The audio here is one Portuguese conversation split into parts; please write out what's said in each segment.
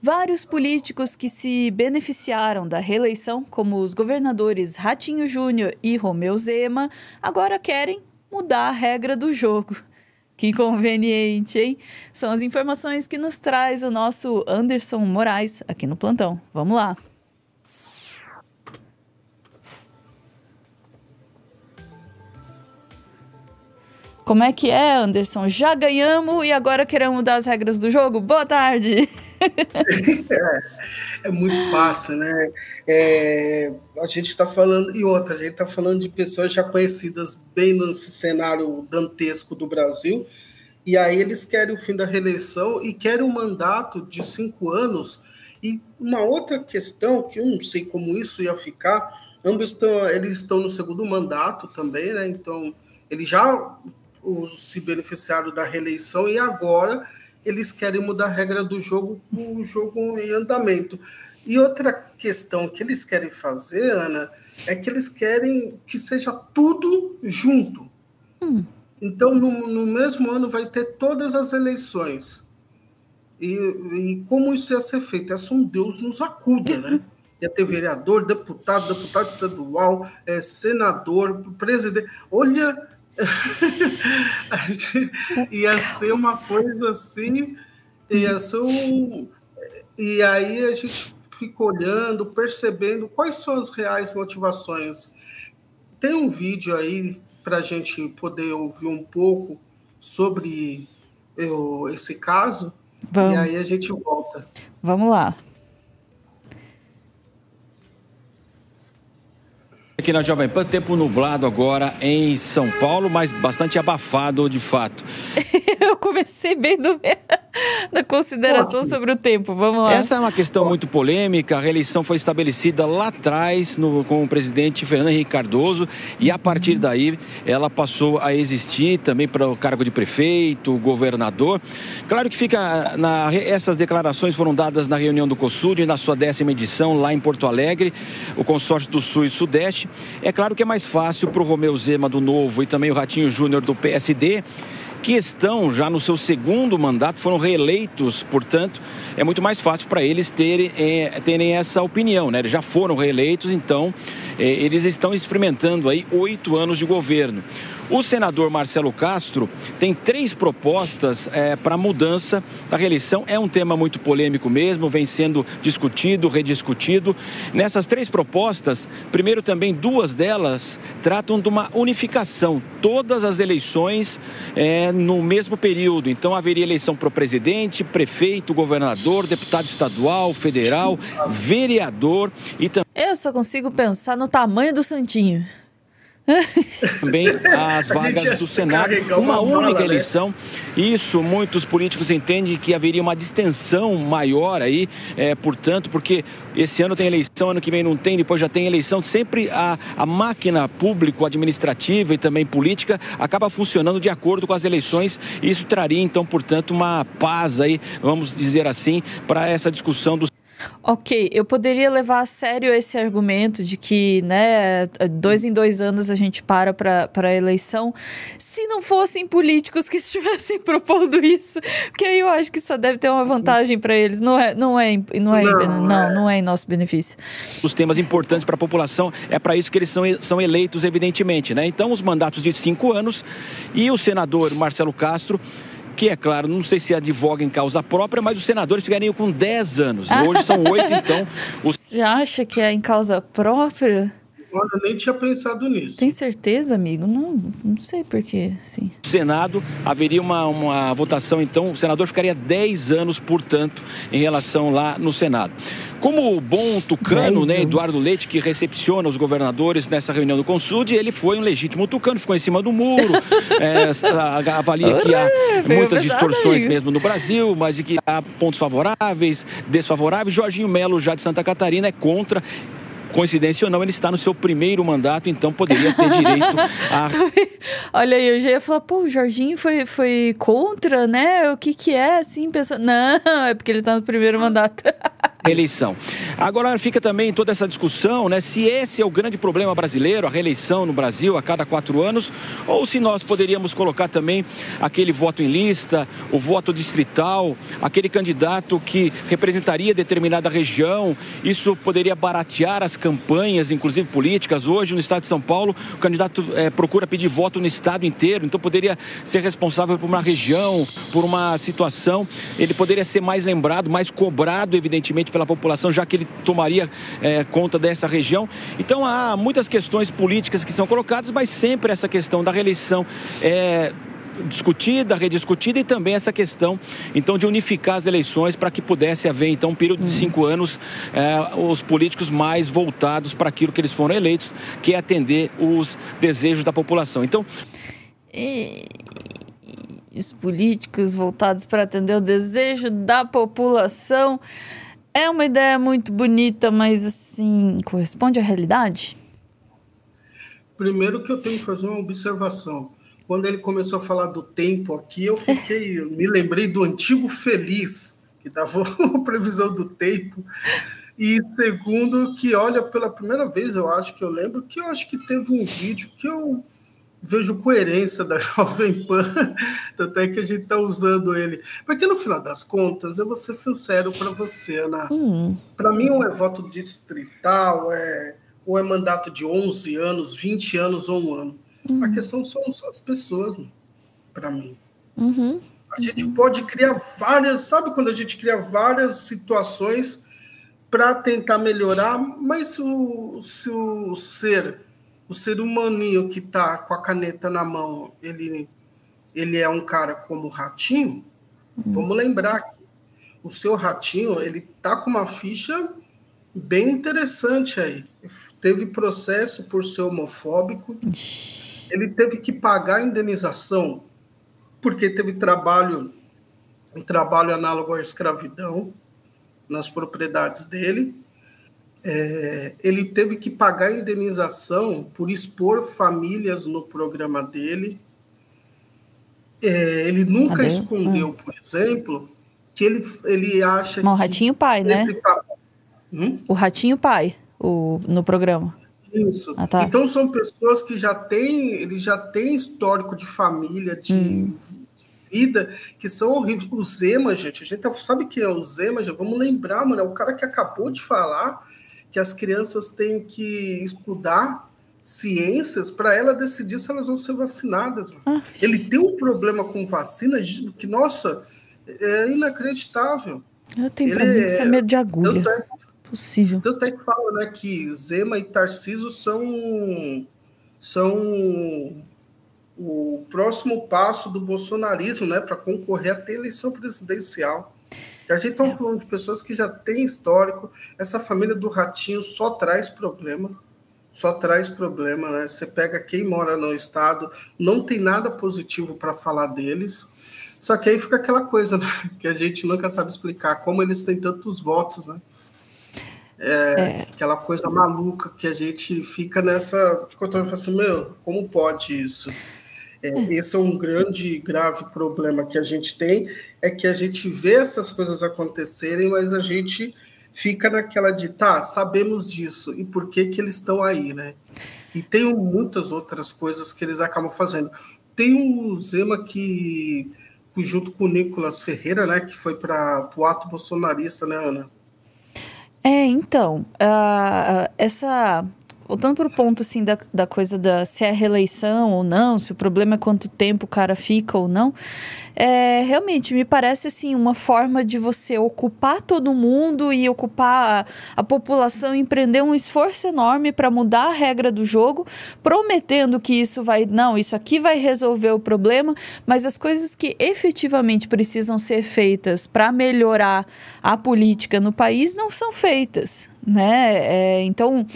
Vários políticos que se beneficiaram da reeleição, como os governadores Ratinho Júnior e Romeu Zema, agora querem mudar a regra do jogo. Que conveniente, hein? São as informações que nos traz o nosso Anderson Moraes aqui no plantão. Vamos lá. Como é que é, Anderson? Já ganhamos e agora queremos mudar as regras do jogo? Boa tarde! É muito fácil, né? A gente está falando, e outra, a gente está falando de pessoas já conhecidas bem nesse cenário dantesco do Brasil, e aí eles querem o fim da reeleição e querem um mandato de 5 anos. E uma outra questão, que eu não sei como isso ia ficar, eles estão no segundo mandato também, né? Então, eles já se beneficiaram da reeleição e agora eles querem mudar a regra do jogo, o jogo em andamento. E outra questão que eles querem fazer, Ana, é que eles querem que seja tudo junto. Então, no mesmo ano vai ter todas as eleições. E como isso ia ser feito? É só um Deus nos acuda, né? Ia ter vereador, deputado estadual, senador, presidente. Olha... ia ser uma coisa assim, ia ser e aí a gente fica olhando, percebendo quais são as reais motivações. Tem um vídeo aí para a gente poder ouvir um pouco sobre esse caso. Vamos. E aí a gente volta. Vamos lá. Aqui na Jovem Pan, tempo nublado agora em São Paulo, mas bastante abafado de fato. Eu comecei bem na consideração sobre o tempo, vamos lá. Essa é uma questão muito polêmica, a reeleição foi estabelecida lá atrás com o presidente Fernando Henrique Cardoso e a partir daí ela passou a existir também para o cargo de prefeito, governador. Claro que essas declarações foram dadas na reunião do COSUD, na sua 10ª edição lá em Porto Alegre, o consórcio do Sul e Sudeste. É claro que é mais fácil para o Romeu Zema do Novo e também o Ratinho Júnior do PSD, que estão já no seu segundo mandato, foram reeleitos, portanto, é muito mais fácil para eles terem essa opinião, né? Eles já foram reeleitos, então eles estão experimentando aí 8 anos de governo. O senador Marcelo Castro tem 3 propostas para a mudança da reeleição. É um tema muito polêmico mesmo, vem sendo discutido, rediscutido. Nessas 3 propostas, primeiro também 2 delas tratam de uma unificação. Todas as eleições no mesmo período. Então haveria eleição para o presidente, prefeito, governador, deputado estadual, federal, vereador e também... Eu só consigo pensar no tamanho do santinho. Também as vagas do Senado, uma única eleição. Isso, muitos políticos entendem que haveria uma distensão maior aí, portanto, porque esse ano tem eleição, ano que vem não tem, depois já tem eleição. Sempre a máquina público-administrativa e também política acaba funcionando de acordo com as eleições. Isso traria, então, portanto, uma paz aí, vamos dizer assim, para essa discussão do... Ok, eu poderia levar a sério esse argumento de que, né, 2 em 2 anos a gente para a eleição, se não fossem políticos que estivessem propondo isso, porque aí eu acho que só deve ter uma vantagem para eles, não é em nosso benefício. Os temas importantes para a população, é para isso que eles são eleitos, evidentemente, né? Então, os mandatos de 5 anos e o senador Marcelo Castro, que, é claro, não sei se advoga em causa própria, mas os senadores ficariam com 10 anos. Hoje são 8, então... Você acha que é em causa própria? Olha, eu nem tinha pensado nisso. Tem certeza, amigo? Não sei por quê, sim. No Senado, haveria uma votação, então, o senador ficaria 10 anos, portanto, em relação lá no Senado. Como o bom tucano, né, Eduardo Leite, que recepciona os governadores nessa reunião do CONSUD, ele foi um legítimo tucano, ficou em cima do muro, avalia que há muitas distorções mesmo no Brasil, mas que há pontos favoráveis, desfavoráveis. Jorginho Melo, já de Santa Catarina, é contra. Coincidência ou não, ele está no seu primeiro mandato, então poderia ter direito a... Olha aí, eu já ia falar, pô, o Jorginho foi contra, né? O que é, assim, pensando... Não, é porque ele está no primeiro mandato. reeleição. Agora fica também toda essa discussão, né, se esse é o grande problema brasileiro, a reeleição no Brasil a cada 4 anos, ou se nós poderíamos colocar também aquele voto em lista, o voto distrital, aquele candidato que representaria determinada região. Isso poderia baratear as campanhas, inclusive políticas. Hoje, no estado de São Paulo, o candidato procura pedir voto no estado inteiro, então poderia ser responsável por uma região, por uma situação. Ele poderia ser mais lembrado, mais cobrado, evidentemente, pela população, já que ele tomaria conta dessa região. Então, há muitas questões políticas que são colocadas, mas sempre essa questão da reeleição é discutida, rediscutida, e também essa questão, então, de unificar as eleições para que pudesse haver, então, um período de 5 anos, os políticos mais voltados para aquilo que eles foram eleitos, que é atender os desejos da população. Então, os políticos voltados para atender o desejo da população é uma ideia muito bonita, mas, assim, corresponde à realidade? Primeiro que eu tenho que fazer uma observação. Quando ele começou a falar do tempo aqui, eu me lembrei do Antigo Feliz, que dava a previsão do tempo. E segundo, que olha, pela primeira vez, eu acho que teve um vídeo que eu vejo coerência da Jovem Pan, até que a gente está usando ele. Porque, no final das contas, eu vou ser sincero para você, Ana. Para mim, ou é voto distrital, ou é mandato de 11 anos, 20 anos ou 1 ano. A questão são as pessoas, para mim. A gente pode criar várias... Sabe quando a gente cria várias situações para tentar melhorar, mas se o ser humaninho que está com a caneta na mão, ele é um cara como o Ratinho, vamos lembrar que o seu Ratinho, ele está com uma ficha bem interessante aí. Teve processo por ser homofóbico, ele teve que pagar a indenização porque teve um trabalho análogo à escravidão nas propriedades dele. Ele teve que pagar a indenização por expor famílias no programa dele. Ele nunca escondeu, por exemplo, que ele acha que... O Ratinho Pai, né? O Ratinho Pai, no programa. Isso. Tá. Então são pessoas que ele já tem histórico de família, de vida, que são horríveis. O Zema, gente, a gente sabe que é o Zema, já vamos lembrar, mano, é o cara que acabou de falar que as crianças têm que estudar ciências para ela decidir se elas vão ser vacinadas. Ele tem um problema com vacina que, nossa, é inacreditável. Eu tenho para mim isso é medo de agulha. Possível. Tanto é que fala, né, que Zema e Tarcísio são o próximo passo do bolsonarismo, né, para concorrer até a eleição presidencial. E a gente está falando de pessoas que já têm histórico. Essa família do Ratinho só traz problema, né? Você pega quem mora no estado, não tem nada positivo para falar deles. Só que aí fica aquela coisa, né, que a gente nunca sabe explicar, como eles têm tantos votos, né? Aquela coisa maluca que a gente fica nessa... Fala assim, como pode isso? Esse é um grave problema que a gente tem, é que a gente vê essas coisas acontecerem, mas a gente fica naquela de, sabemos disso, e por que eles estão aí, né? E tem muitas outras coisas que eles acabam fazendo. Tem um Zema que junto com o Nicolas Ferreira, né, que foi para o ato bolsonarista, né, Ana? Então, voltando para o ponto, assim, da coisa se é reeleição ou não, se o problema é quanto tempo o cara fica ou não, realmente me parece, assim, uma forma de você ocupar todo mundo e ocupar a população, empreender um esforço enorme para mudar a regra do jogo, prometendo que isso aqui vai resolver o problema, mas as coisas que efetivamente precisam ser feitas para melhorar a política no país não são feitas, né? Então...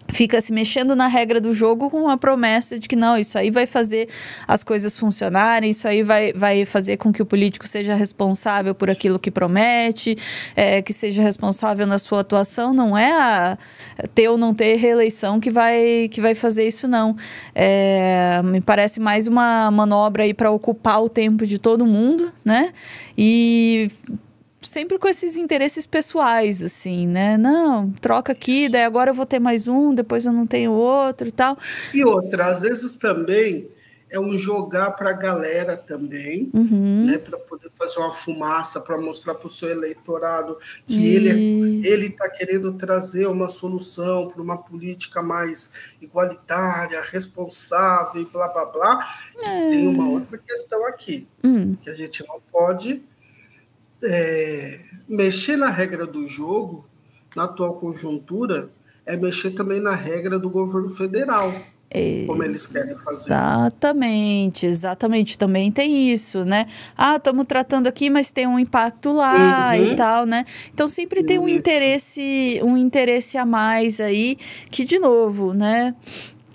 fica se mexendo na regra do jogo com a promessa de que não, isso aí vai fazer as coisas funcionarem, isso aí vai fazer com que o político seja responsável por aquilo que promete, que seja responsável na sua atuação. Não é a ter ou não ter reeleição que vai fazer isso, não. Me parece mais uma manobra aí para ocupar o tempo de todo mundo, né? E sempre com esses interesses pessoais, assim, né? Não, troca aqui, daí agora eu vou ter mais um, depois eu não tenho outro e tal. E outra, às vezes também é um jogar para a galera também, né, para poder fazer uma fumaça, para mostrar para o seu eleitorado que ele está querendo trazer uma solução para uma política mais igualitária, responsável, blá, blá, blá. E tem uma outra questão aqui, que a gente não pode mexer na regra do jogo, na atual conjuntura, é mexer também na regra do governo federal. Como eles querem fazer. Exatamente. Também tem isso, né? Ah, estamos tratando aqui, mas tem um impacto lá e tal, né? Então sempre tem um interesse a mais aí, que de novo, né?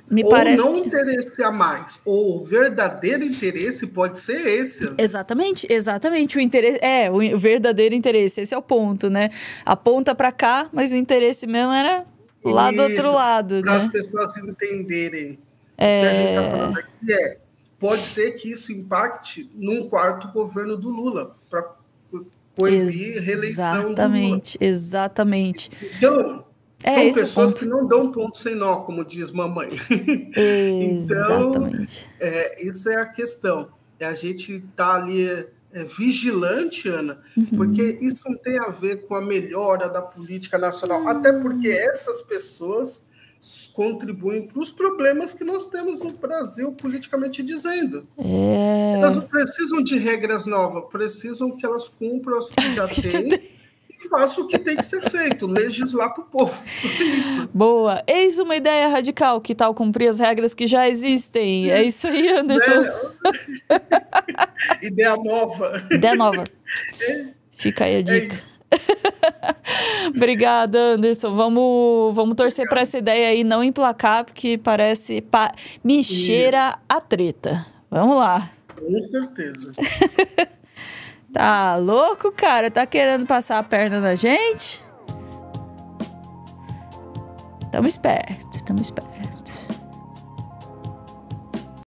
Me parece não interesse a mais, ou o verdadeiro interesse pode ser esse. Exatamente. O interesse o verdadeiro interesse, esse é o ponto, né? Aponta para cá, mas o interesse mesmo era lá do outro lado, para as né? pessoas entenderem. O que a gente está falando aqui pode ser que isso impacte num quarto governo do Lula, para coibir reeleição do Lula. Exatamente. Então, são pessoas que não dão ponto sem nó, como diz mamãe. Então, isso é a questão. A gente está ali vigilante, Ana, porque isso não tem a ver com a melhora da política nacional, até porque essas pessoas contribuem para os problemas que nós temos no Brasil, politicamente dizendo. Elas não precisam de regras novas, precisam que elas cumpram as que já têm e façam o que tem que ser feito, legislar para o povo. Isso. Boa. Eis uma ideia radical, que tal cumprir as regras que já existem? É isso aí, Anderson. Ideia nova. Fica aí a dica. Obrigada, Anderson. Vamos torcer para essa ideia aí não emplacar, porque parece... me cheira a treta. Vamos lá. Com certeza. Tá louco, cara? Tá querendo passar a perna na gente? Tamo esperto.